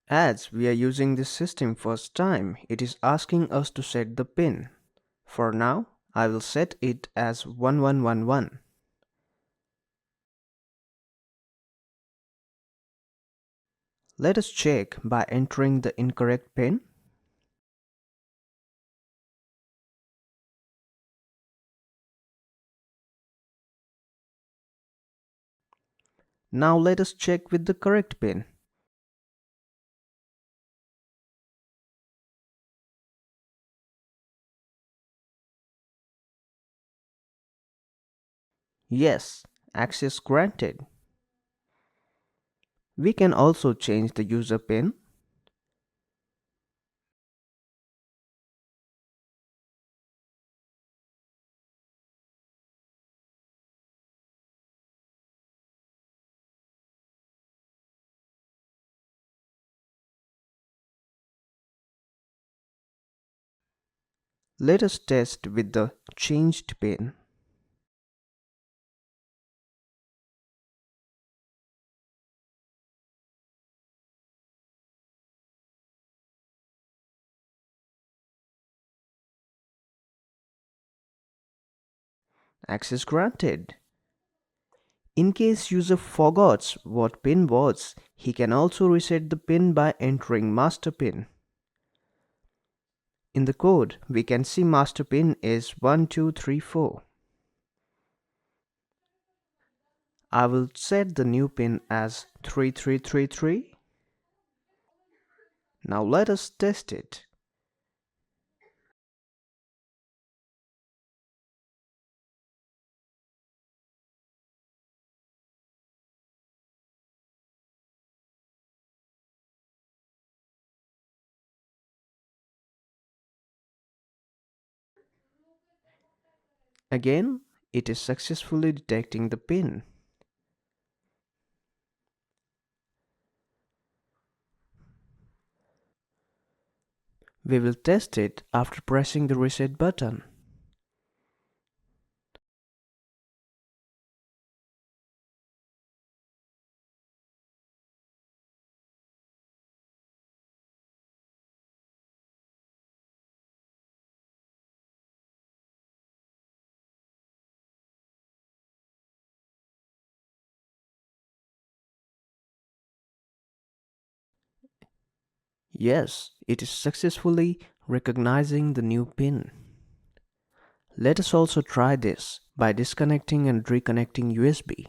As we are using this system first time, it is asking us to set the pin. For now, I will set it as 1111. Let us check by entering the incorrect pin. Now let us check with the correct pin. Yes, access granted. We can also change the user pin. Let us test with the changed pin. Access granted. In case user forgets what pin was, he can also reset the pin by entering master pin. In the code, we can see master pin is 1234. I will set the new pin as 3333. Now let us test it. Again, it is successfully detecting the pin. We will test it after pressing the reset button. Yes, it is successfully recognizing the new pin. Let us also try this by disconnecting and reconnecting USB.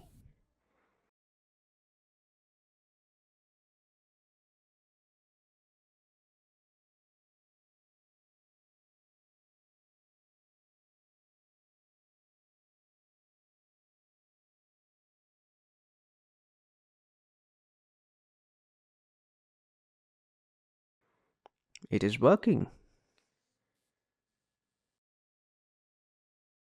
It is working.